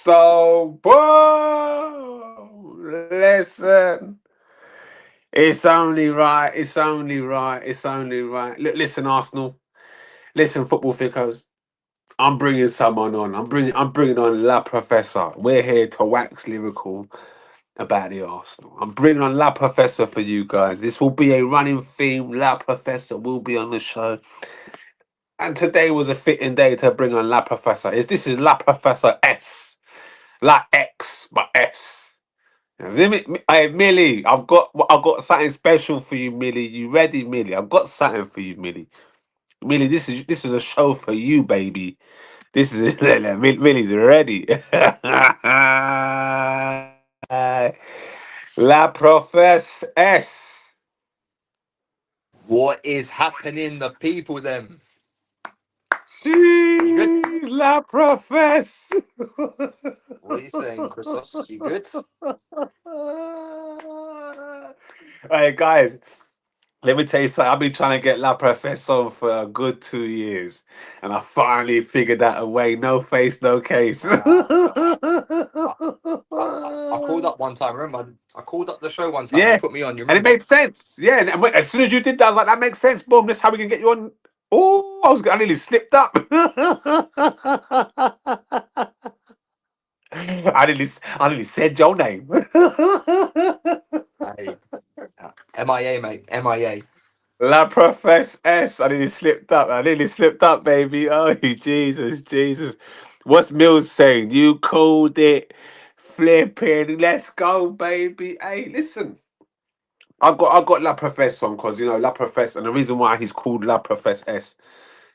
So, boom, listen. It's only right. It's only right. It's only right. Listen, Arsenal. Listen, football thickos. I'm bringing someone on. I'm bringing on La Professor. We're here to wax lyrical about the Arsenal. I'm bringing on La Professor for you guys. This will be a running theme. La Professor will be on the show. And today was a fitting day to bring on La Professor. This is La Professor S. La X, but S. Hey, Millie, I've got something special for you, Millie. You ready, Millie? I've got something for you, Millie. Millie, this is a show for you, baby. This is Millie's ready. La Profess S. What is happening, the people? Them, you good? Jeez, La Profess. What are you saying, Christos? You good? Hey guys, let me tell you something. I've been trying to get La Professor for a good 2 years, and I finally figured out a way. No face, no case. I called up one time. Remember, I called up the show one time. You Yeah, put me on. You and it remember? made sense. Yeah, and as soon as you did that, I was like, that makes sense. Boom, that's how we can get you on. Oh, I nearly slipped up. I nearly said your name. Hey, MIA, mate. MIA. La Profess S. I nearly slipped up. I nearly slipped up, baby. Oh, Jesus, Jesus. What's Mills saying? You called it flipping. Let's go, baby. Hey, listen. I got La Profess on because La Profess, and the reason why he's called La Profess S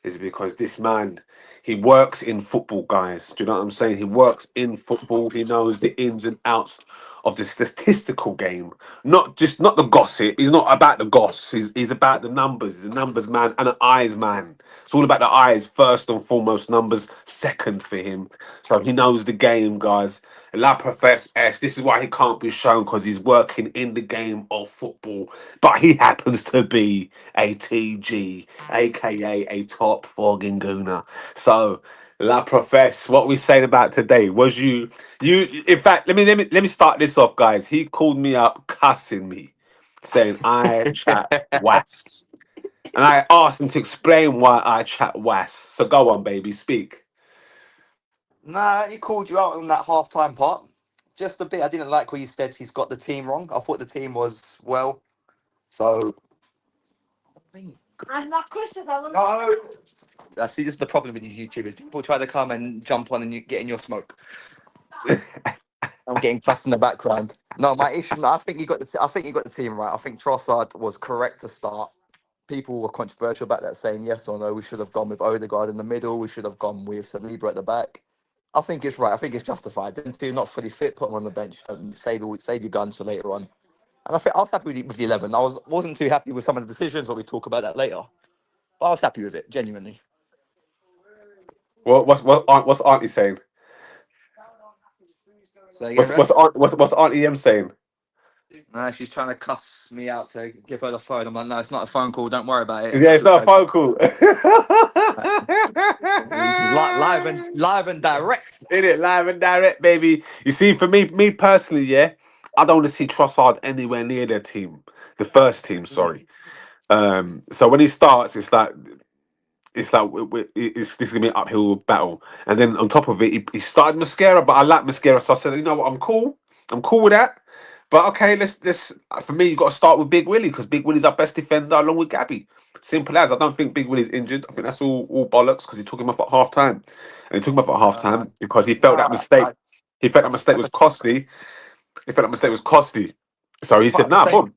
is because this man, he works in football, guys. Do you know what I'm saying? He works in football. He knows the ins and outs of the statistical game, not the gossip. He's not about the goss. He's about the numbers. He's a numbers man and an eyes man. It's all about the eyes first and foremost. Numbers second for him. So he knows the game, guys. La Profess S. This is why he can't be shown because he's working in the game of football, but he happens to be a TG, aka a top fogging gooner. So, La Profess, what we saying about today was you. In fact, let me start this off, guys. He called me up, cussing me, saying I chat was, and I asked him to explain why I chat was. So go on, baby, speak. Nah, he called you out on that half-time part. Just a bit. I didn't like what you said. He's got the team wrong. I thought the team was well. So. I'm not Christopher. No. I see. This is the problem with these YouTubers. People try to come and jump on and get in your smoke. I'm getting fussed in the background. No, my issue. No, I think you got I think you got the team right. I think Trossard was correct to start. People were controversial about that, saying yes or no. We should have gone with Odegaard in the middle. We should have gone with Saliba at the back. I think it's right. I think it's justified. Them two not fully fit. Put them on the bench and save your guns for later on. And I was happy with the 11. Wasn't too happy with some of the decisions, but we talk about that later. But I was happy with it, genuinely. What's Auntie saying? So again, What's Red? what's Auntie M saying? No, she's trying to cuss me out to give her the phone. I'm like, no, it's not a phone call. Don't worry about it. Yeah, it's not a phone call. This is live and direct. In it, live and direct, baby. You see, for me personally, yeah, I don't want to see Trossard anywhere near their team, the first team. Sorry. So when he starts, it's this is gonna be an uphill battle, and then on top of it, he started Mascara, but I like Mascara, so I said, you know what, I'm cool with that. But okay, let's for me, you got to start with Big Willie because Big Willie's our best defender along with Gabby. Simple as. I don't think Big Willie's injured. I think that's all bollocks because he took him off at half time, and he took him off at half Uh, time because he felt that no, mistake. He felt that mistake at was costly. He felt that mistake was costly, so he but said, at the "Nah, same, boom."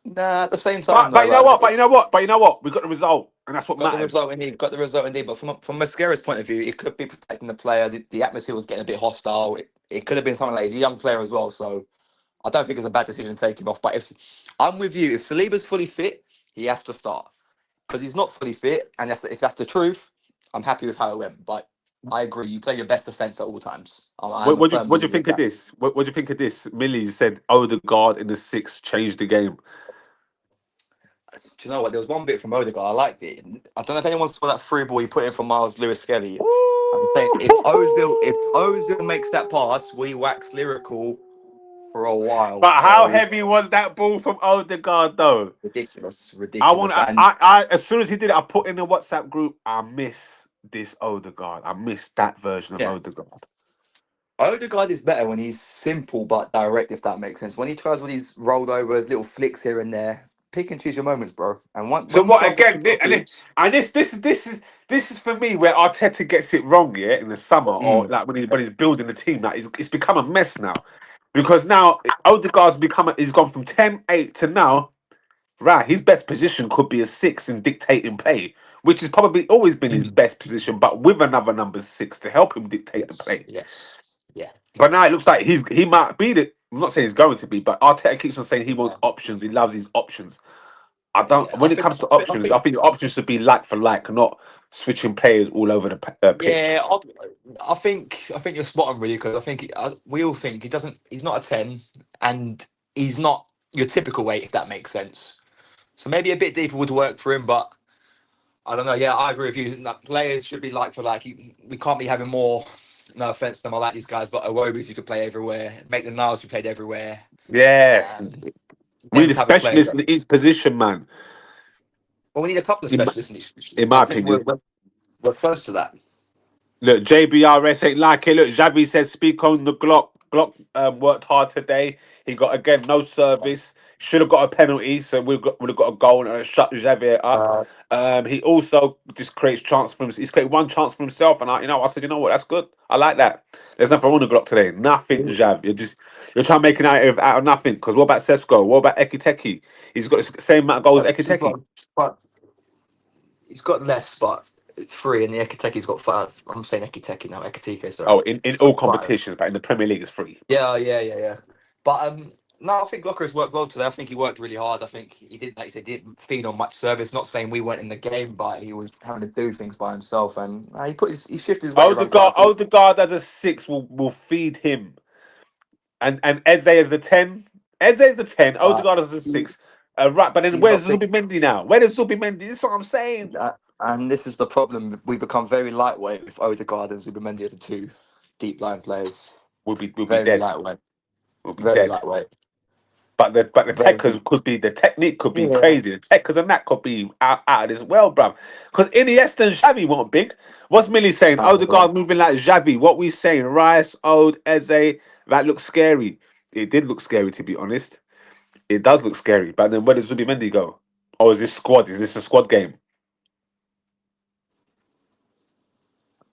nah, at the same time But though, you know like what? We got the result, and that's what got the matters. result indeed, got the result indeed. But from Mascara's point of view, it could be protecting the player. The atmosphere was getting a bit hostile. It could have been something like he's a young player as well, so I don't think it's a bad decision to take him off. But if I'm with you, if Saliba's fully fit, he has to start because he's not fully fit, and if that's the truth, I'm happy with how it went. But I agree, you play your best defense at all times. I'm a firm What do you believer of think of that. this? What do you think of this? Millie said Odegaard in the sixth changed the game. Do you know what? There was one bit from Odegaard. I liked it. I don't know if anyone saw that through ball he put in from Miles Lewis Skelly. I'm saying if Ozil makes that pass, we wax lyrical for a while. But how heavy was that ball from Odegaard though? Ridiculous, I ridiculous. want. And As soon as he did it, I put in the WhatsApp group. I miss this Odegaard. I miss that version of yeah, Odegaard. Odegaard is better when he's simple but direct, if that makes sense. When he tries all these rollovers, little flicks here and there, pick and choose your moments, bro. And So when he what starts to again? pick up This is for me where Arteta gets it wrong. Yeah, in the summer or Mm. like when he's building the team, like it's become a mess now because now Odegaard's he's gone from 10-8 to now. Right, his best position could be a 6 in dictating play, which has probably always been his Mm. best position, but with another number 6 to help him dictate the play. Yes. Yeah. But now it looks like he might be the. I'm not saying he's going to be, but Arteta keeps on saying he wants options. He loves his options. I don't. Yeah, When it comes to options, I think the options should be like for like, not switching players all over the pitch. Yeah, I think you're spot on really because I think we all think he's not a 10 and he's not your typical 8 if that makes sense. So maybe a bit deeper would work for him, but I don't know. Yeah, I agree with you. Like, players should be like for like. We can't be having more. No offense to them, I like these guys, but Iwobi's you could play everywhere. Maitland Niles you played everywhere. Yeah, we need a Them type of players. specialist in each position, man. Well, we need a couple of In my- specialists in each position. in my I think opinion. we're close to that. Look, JBRS ain't like it. Look, Xavi says speak on the Glock. Glock worked hard today. He got again no service. Should have got a penalty, so would have got a goal and shut Xavi up. He also just creates chance for himself. He's created one chance for himself, and I said, you know what, that's good. I like that. There's nothing wrong with Glock today. Nothing, Xav. You're trying to make an out of nothing. Because what about Sesko? What about Ekiteki? He's got the same amount of goals as Ekiteki. But he's got less, but 3, and the Ekiteki's got 5. I'm saying Ekiteki now, Ekitike. Sorry. Oh, in all competitions, but in the Premier League, it's 3. Yeah. But no, I think Glocker has worked well today. I think he worked really hard. I think he didn't, like you said, didn't feed on much service. Not saying we weren't in the game, but he was having to do things by himself, and he shifted his weight around. Odegaard as a 6 will feed him, and Eze as the 10. Eze is the 10. Odegaard as the 6. Right, but then where's Zubimendi now? Where does Zubimendi? This is what I'm saying. And this is the problem. We become very lightweight with Odegaard and Zubimendi are the 2 deep line players. We'll be Very dead. lightweight. We'll be Very dead. lightweight. But the techers could be, the technique could be crazy. The techers and that could be out of this world, bruv. Because Iniesta and Xavi weren't big. What's Millie saying? Odegaard moving like Xavi. What we saying? Rice, Ode, Eze. That looks scary. It did look scary, to be honest. It does look scary. But then where does Zubimendi go? Or is this squad? Is this a squad game?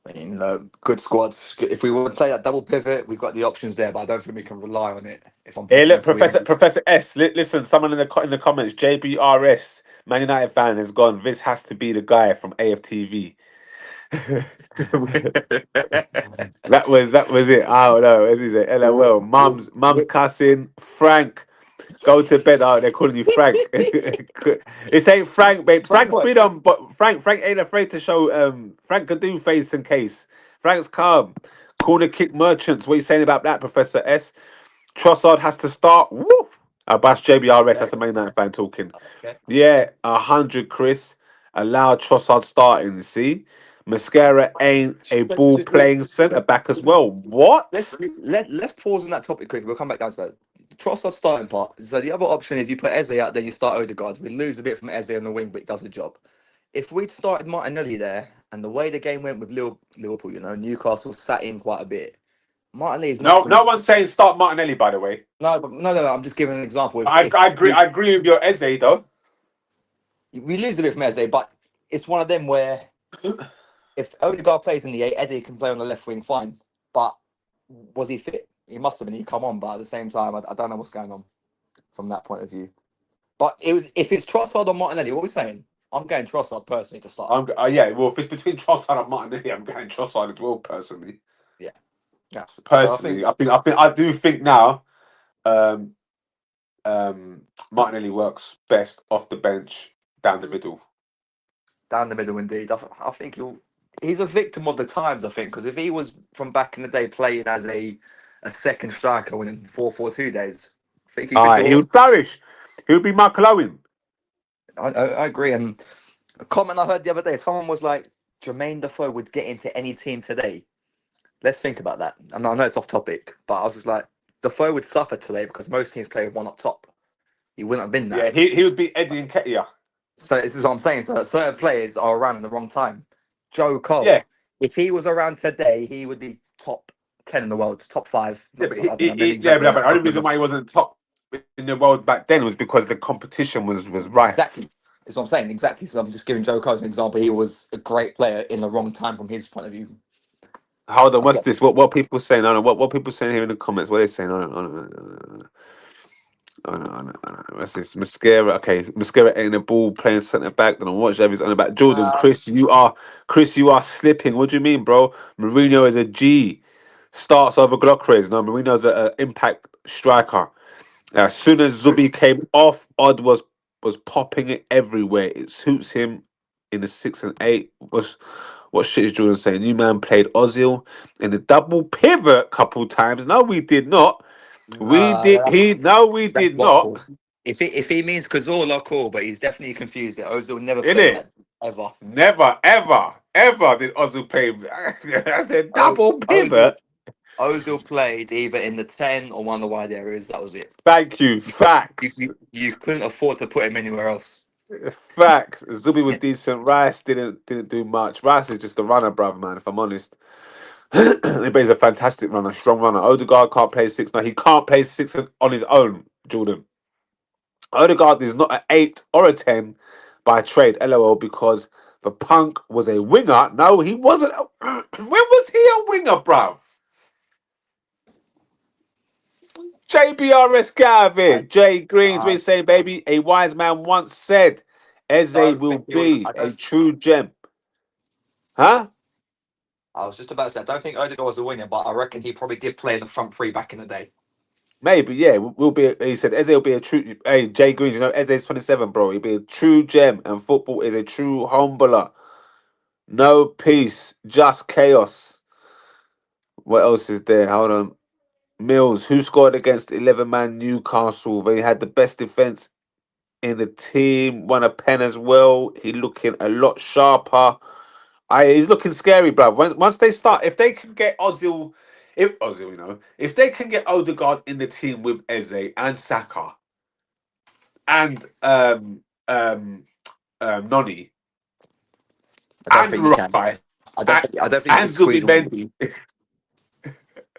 I mean, good squads. If we want to play that double pivot, we've got the options there, but I don't think we can rely on it. If I'm Hey, look, Professor S. Listen, someone in the comments, JBRS, Man United fan, has gone. This has to be the guy from AFTV. that was it. I don't know. As he said, LOL. Mum's cussing. Frank, go to bed. Oh, they're calling you Frank. It ain't Frank, babe. Frank's been on, but Frank ain't afraid to show. Frank can do face and case. Frank's calm. Corner kick merchants. What are you saying about that, Professor S? Trossard has to start. Woo! Bash JBRS. That's a Man United fan talking. Okay. Yeah, 100, Chris. Allow Trossard starting. See, Mascara ain't a ball playing centre back as well. What? Let's pause on that topic quickly. We'll come back down to that. Trossard starting part. So the other option is you put Eze out, then you start Odegaard. We lose a bit from Eze on the wing, but it does the job. If we'd started Martinelli there, and the way the game went with Liverpool, Newcastle sat in quite a bit. Martinelli is no one's saying start Martinelli, by the way. No. I'm just giving an example. I agree with your Eze though. We lose a bit from Eze, but it's one of them where if Odegaard plays in the 8, Eze can play on the left wing fine. But was he fit? He must have been. He come on, but at the same time, I don't know what's going on from that point of view. But if it's Trossard or Martinelli, what are we saying? I'm going Trossard personally to start. Yeah, well, if it's between Trossard and Martinelli, I'm going Trossard as well personally. Yeah. Yes. Personally, I do think now, Martinelli works best off the bench down the middle. Down the middle, indeed. I think he's a victim of the times. I think because if he was from back in the day playing as a second striker winning 4-4-2 days, I think he would flourish. He would be Michael Owen. I agree. And a comment I heard the other day, someone was like, Jermaine Defoe would get into any team today. Let's think about that. And I know it's off topic, but I was just like, Defoe would suffer today because most teams play with one up top. He wouldn't have been Yeah, that. he would be Eddie Nketiah. So this is what I'm saying. So certain players are around at the wrong time. Joe Cole, Yeah, if he was around today, he would be top 10 in the world, top 5. yeah, Not but top, I don't know, maybe yeah, but exactly. the only reason why he wasn't top in the world back then was because the competition was rife. Exactly. That's what I'm saying. Exactly. So I'm just giving Joe Cole as an example. He was a great player in the wrong time from his point of view. Hold on, what's Okay. this? What people saying? I don't know. What people saying here in the comments? What are they saying? I don't know. What's this? Mascara. Okay, Mascara ain't the ball playing centre back. Don't watch everything's on the back. Jordan, Chris, you are slipping. What do you mean, bro? Mourinho is a G. Starts over Glockres. No, Mourinho's an impact striker. As soon as Zubi came off, Odd was popping it everywhere. It suits him in the 6 and 8. What shit is Jordan saying? New man played Ozil in the double pivot couple times. No, we did not. We did. No, we That's did not. waffle. If he means Cazorla, cool, but he's definitely confused it. Ozil never In played it, that ever. never, ever did Ozil play. I said double Ozil, pivot. Ozil played either in the 10 or one of the wide areas. That was it. Thank you. You, cou- Facts. you couldn't afford to put him anywhere else. Facts. Zubi was decent. Rice didn't do much. Rice is just a runner, bruv, man. If I'm honest. He's a fantastic runner, strong runner. Odegaard can't play 6 now. He can't play 6 on his own, Jordan. Odegaard is not an 8 or a 10 by trade, lol, because the punk was a winger. No, he wasn't. When was he a winger, bruv? JBRS I, Gavin, Jay Greens, we I say, baby, a wise man once said, Eze don't will think he was. be a true gem. Huh? I was just about to say, I don't think Odegaard was a winger, but I reckon he probably did play in the front three back in the day. Maybe, yeah. We'll be. He said Eze will be a true. Hey, Jay Greens, you know Eze's 27, bro. He'll be a true gem, and football is a true humbler. No peace, just chaos. What else is there? Hold on. Mills, who scored against 11-man Newcastle? They had the best defense in the team. Won a pen as well. He looking a lot sharper. He's looking scary, bro. Once they start, if they can get Ozil, if they can get Odegaard in the team with Eze and Saka and Noni I don't and think you can. Rice I don't think you and could squeeze them. Zubimendi.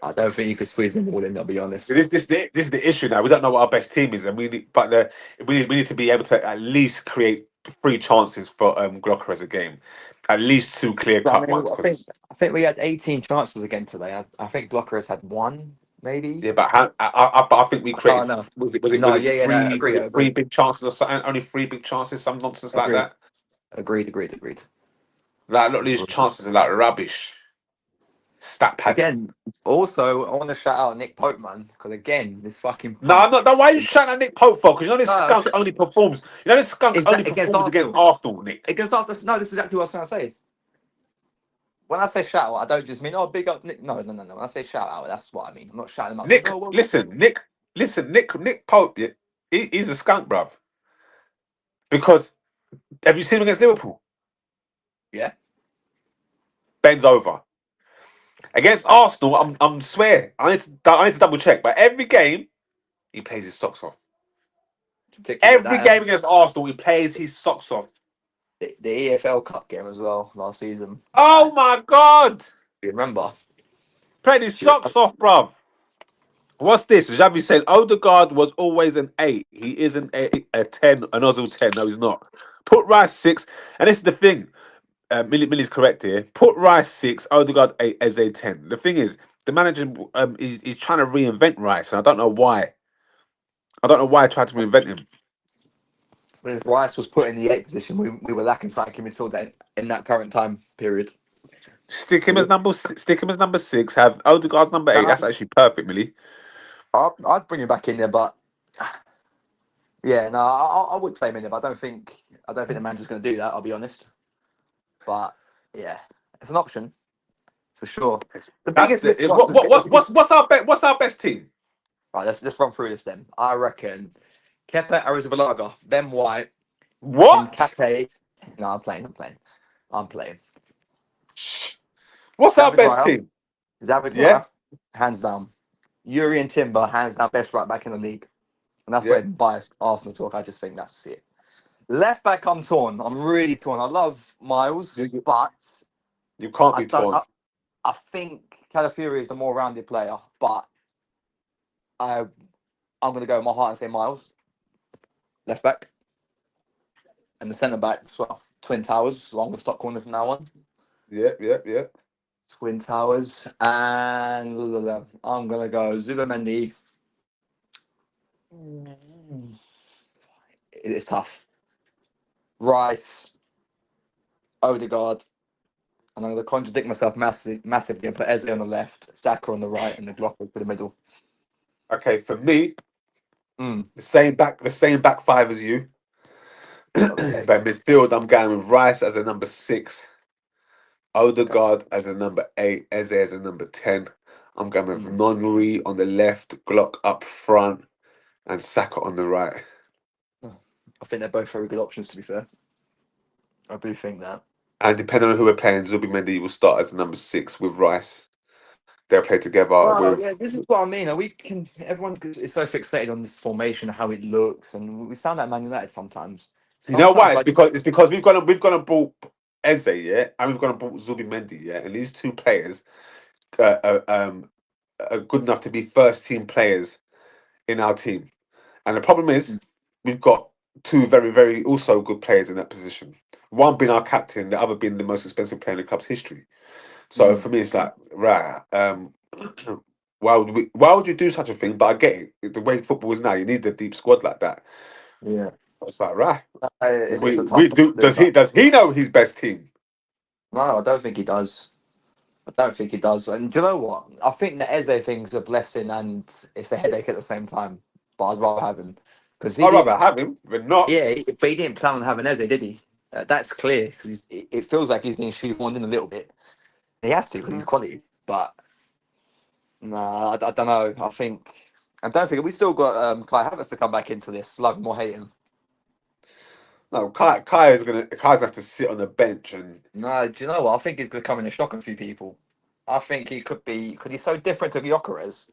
I don't think you could squeeze them all in. I'll be honest. This is the issue now. We don't know what our best team is, and we need to be able to at least create 3 chances for Glocker as a game, at least 2 clear I cut mean, ones. Because I think we had 18 chances again today. I think Blocker has had one, maybe. yeah, but I think we I created. can't know. Was it No, yeah, no, 3? Was agree, it 3 big chances or something? Only 3 big chances, some nonsense like agreed. that. Agreed. Like a lot of these chances are like rubbish. Stat padding. Again, also, I want to shout out Nick Pope, man, because again, this fucking No, I'm not. Why are you shouting at Nick Pope for? Because you know this No, skunk only performs. You know this skunk only against performs against Arsenal. Arsenal, Nick. Against us, no, this is exactly what I was trying to say. When I say shout out, I don't just mean big up Nick. No. When I say shout out, that's what I mean. I'm not shouting him out. Nick, Saying, well, Nick Pope. Yeah, he's a skunk, bruv. Because have you seen him against Liverpool? Yeah. Bends over. Against Arsenal, I'm swear. I need to double check. But every game, he plays his socks off. Every game against Arsenal, he plays his socks off. The EFL Cup game as well last season. Oh my God! You remember? Played his socks off, bruv. What's this? Xavi saying Odegaard was always an 8. He isn't a 10, an Ozil 10. No, he's not. Put Rice 6. And this is the thing. Millie's correct here. Put Rice 6, Odegaard 8, Eze 10. The thing is, the manager he's trying to reinvent Rice, and I don't know why. I don't know why I tried to reinvent him. When if Rice was put in the 8 position, we were lacking striking midfield in that current time period. Stick him as number 6. Have Odegaard number 8. That's actually perfect, Millie. I'd bring him back in there, but yeah, no, I would play him in there, but I don't think the manager's going to do that. I'll be honest. But yeah, it's an option for sure. What's our best team? Right, let's run through this then. I reckon Kepa, Arrizabalaga, Ben White, What? Kimpembe. No, I'm playing. What's our David best Raya. team? David Yeah, Raya, hands down. Yuri and Timber, hands down, best right back in the league. And that's yeah. where biased Arsenal talk. I just think that's it. Left back, I'm torn. I'm really torn. I love Miles, You, but you can't I be don't. torn. I think Calafiori is the more rounded player, but I I'm gonna go with my heart and say Miles, left back, and the centre back as well. Twin Towers, so I'm gonna stop calling from now on. Yeah, yeah, yeah. Twin Towers, and I'm gonna go Zubamendi. It's tough. Rice, Odegaard, and I'm gonna contradict myself massively and put Eze on the left, Saka on the right, and the Glocker for the middle. Okay, for me, Mm, the same back five as you. okay. But midfield, I'm going with Rice as a number 6, Okay. Odegaard as a number 8, Eze as a number 10. I'm going with Mm. Nonri on the left, Glock up front, and Saka on the right. I think they're both very good options. To be fair, I do think that. And depending on who we're playing, Zubimendi will start as a number 6 with Rice. They'll play together Well, with. yeah, this is what I mean. We can. Everyone is so fixated on this formation, how it looks, and we sound like Man United sometimes. You know Sometimes, why? It's like, because we've gone and bought Eze, yeah, and we've gone and bought Zubimendi, yeah, and these two players are good enough to be first team players in our team. And the problem is, we've got two very, very also good players in that position. One being our captain, the other being the most expensive player in the club's history. So mm, for me, it's like, right, why would you do such a thing? But I get it. The way football is now, you need a deep squad like that. yeah, It's like, right. it's a We tough one do. to do. But Does he know his best team? no, I don't think he does. I don't think he does. And do you know what? I think the Eze thing's a blessing and it's a headache at the same time. But I'd rather have him because he I'd rather didn't. have him than not. Yeah, but he didn't plan on having Eze, did he? That's clear. 'Cause it feels like he's being shoehorned in a little bit. He has to because he's quality. But no, I don't know. I don't think we still got Kai Havertz to come back into this. Love him or hate him. No, Kai's gonna have to sit on the bench and No, do you know what? I think he's going to come in and shock a few people. I think he could be because he's so different to Gyökeres.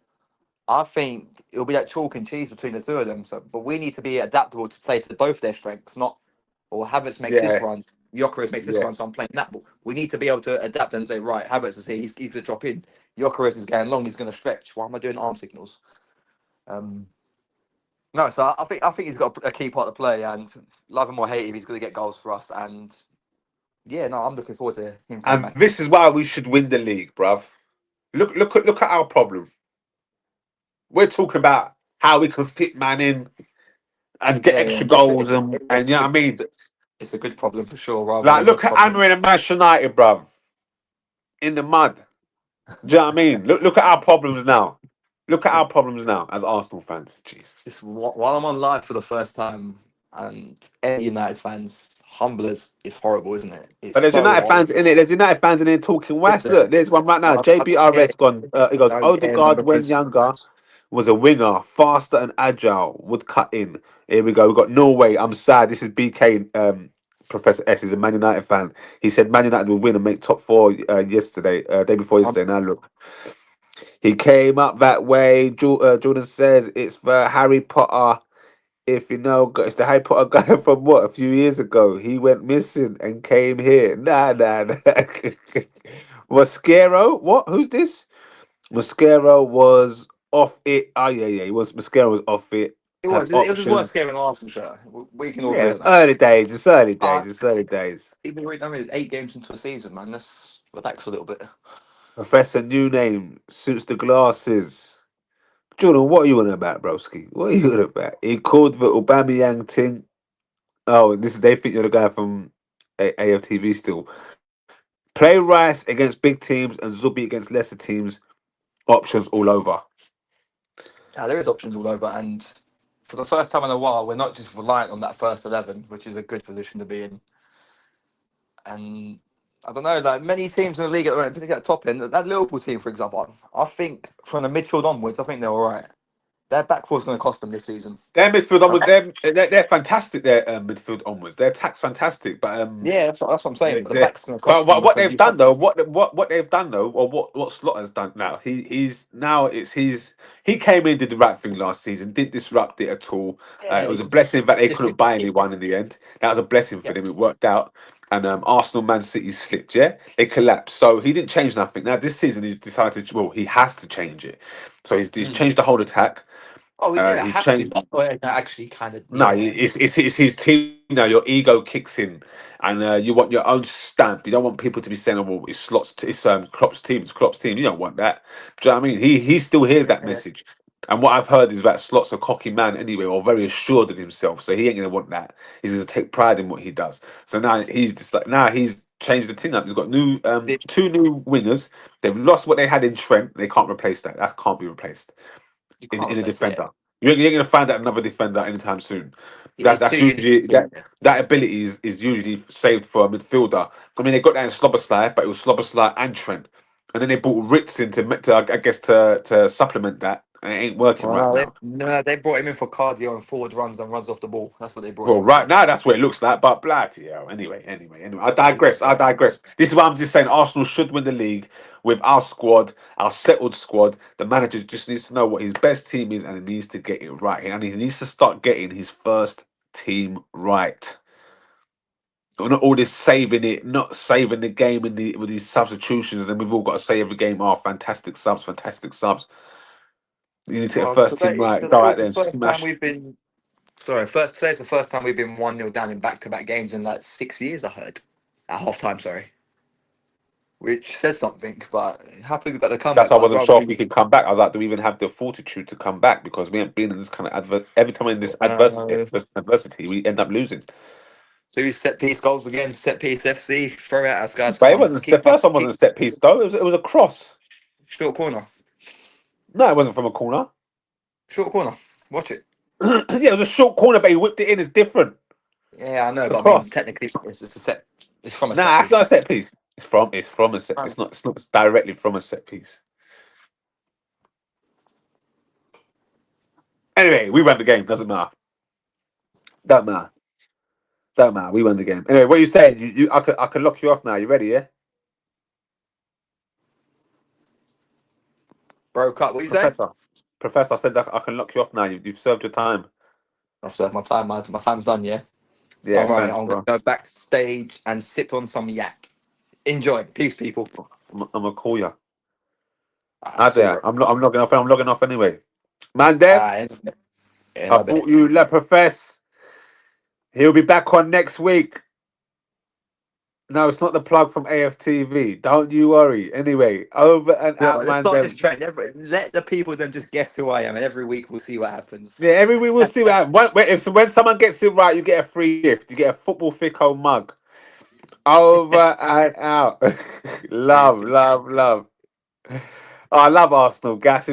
I think it'll be like chalk and cheese between the two of them. So, but we need to be adaptable to play to both their strengths, not or Havertz makes this yeah, run, Gyökeres makes this yeah. run, so I'm playing that ball. We need to be able to adapt and say, right, Havertz is here, he's going to drop in. Gyökeres is going long, he's going to stretch. Why am I doing arm signals? Um, no, so I think he's got a key part to play, and love him or hate him, he's going to get goals for us. And yeah, no, I'm looking forward to him coming And back in. this is why we should win the league, bruv. Look at our problem. We're talking about how we can fit man in and get Yeah, yeah, extra goals and it's you a know what I good, mean. it's a good problem for sure, rather Like than a look at problem. Anwar and Manchester United, bruv, in the mud. Do you know what I mean? Look at our problems now. Look at our problems now as Arsenal fans. Jesus. Just while I'm on live for the first time, and any United fans, humble as it's horrible, isn't it? It's But there's so United fans horrible. in it. There's United fans in here talking west. Look, there's one right now. I don't care. JBRS gone. He I goes. don't care Odegaard, when numbers. younger, was a winger, faster and agile. Would cut in. Here we go. We got Norway. I'm sad. This is BK. Professor S is a Man United fan. He said Man United will win and make top 4 yesterday, day before I'm, yesterday. Now look, he came up that way. Jordan says it's for Harry Potter. If you know, it's the Harry Potter guy from what a few years ago. He went missing and came here. Nah. Mosquero? What? Who's this? Mosquero was off it. Oh yeah. He was. Mosquero was off it. Had it was his worst options. game in an Arsenal shirt. We can all Yeah, agree on it's that. early days. It's early Uh, days. It's early days. even I mean, 8 games into a season, man. Let's relax a little bit. Professor New Name suits the glasses. Jordan, what are you on about, broski? What are you on about? He called the Aubameyang thing. Oh, this is they think you're the guy from AFTV still. Play Rice against big teams and Zubi against lesser teams. Options all over. Yeah, there is options all over, and for the first time in a while, we're not just reliant on that first 11, which is a good position to be in. And I don't know, like many teams in the league at the moment, particularly at the top end, that Liverpool team, for example, I think from the midfield onwards, I think they're all right. Their back four is going to cost them this season. Their midfield onwards, they're fantastic. Their midfield onwards, their attack's fantastic. But Yeah, that's what I'm saying. But the they back's going to but cost them what because they've you done can't. though, what they've done though, or what Slot has done now, he's now it's his. He came in, did the right thing last season, didn't disrupt it at all. It Yeah, was a blessing that they just couldn't buy anyone in the end. That was a blessing for yeah. them. It worked out. And Arsenal, Man City slipped. Yeah, they collapsed. So he didn't change nothing. Now this season he's decided to. Well, he has to change it. So he's Mm. changed the whole attack. Oh, we didn't He's have to. changed. Well, actually, kind of. No, Yeah. it's his team now. Your ego kicks in, and you want your own stamp. You don't want people to be saying, "Oh, well, it's slots, it's Klopp's team, it's Klopp's team." You don't want that. Do you know what I mean? He still hears that Yeah. message, and what I've heard is that Slot's a cocky man anyway, or very assured of himself. So he ain't gonna want that. He's gonna take pride in what he does. So now he's just like now he's changed the team up. He's got new two new wingers. They've lost what they had in Trent. They can't replace that. That can't be replaced You in can't a replace it. defender. You ain't gonna find out another defender anytime soon. It's That's too unique. usually Yeah. that ability is usually saved for a midfielder. I mean, they got that in Slobosly, but it was Slobosly and Trent, and then they brought Ritz in to I guess to supplement that, and it ain't working Well, right no, now. they brought him in for cardio and forward runs and runs off the ball. That's what they brought him Well, in right for. now that's what it looks like, but bloody hell. Anyway. I digress. I digress. This is why I'm just saying Arsenal should win the league with our squad, our settled squad. The manager just needs to know what his best team is, and he needs to get it right. And he needs to start getting his first team right. Not all this saving it, not saving the game with these substitutions, and we've all got to say every game, "Oh, fantastic subs, fantastic subs." You need to get the Well, first team right. Go out today's there the and first time smash. we've been. Sorry, today's the first time we've been 1-0 down in back-to-back games in like 6 years. I heard at half time. Sorry, which says something. But happy we got the That's comeback. why I But I'd wasn't rather sure if we. we could come back. I was like, do we even have the fortitude to come back? Because we ain't been in this kind of every time in this Uh, adversity, we end up losing. Two set piece goals again. Set piece FC. Throw it at us, guys. But Come it on, wasn't the keep first one keep wasn't a set piece though. It was a cross. short corner. No, it wasn't from a corner. Short corner. Watch it. Yeah, it was a short corner, but he whipped it in. It's different. Yeah, I know, It's a but I mean, cross. technically, it's a set. It's from a set Nah, it's piece. not a set piece. It's from a set. It's not directly from a set piece. Anyway, we won the game. Doesn't matter. Don't matter. Don't matter. We won the game. Anyway, what are you saying? I can lock you off now. You ready? Yeah. Broke up. What are you saying? Professor, I said that I can lock you off now. You've served your time. I've served my time. My time's done. Yeah. Yeah, Don't worry. thanks, I'm gonna bro. go backstage and sip on some yak. Enjoy. Peace, people. I'm gonna call you. Ah, I see you, there. bro. I'm logging off. I'm logging off anyway. Man, them. Ah, in I a bit. bought you Le Profess. He'll be back on next week. No, it's not the plug from AFTV. Don't you worry. Anyway, over and Yeah, out, let's man. start this Them. trend. Let the people then just guess who I am, and every week we'll see what happens. Yeah, every week we'll see what happens. When someone gets it right, you get a free gift. You get a football Fico mug. Over and out. Peace, Love, people. love, love. Oh, I love Arsenal. Gas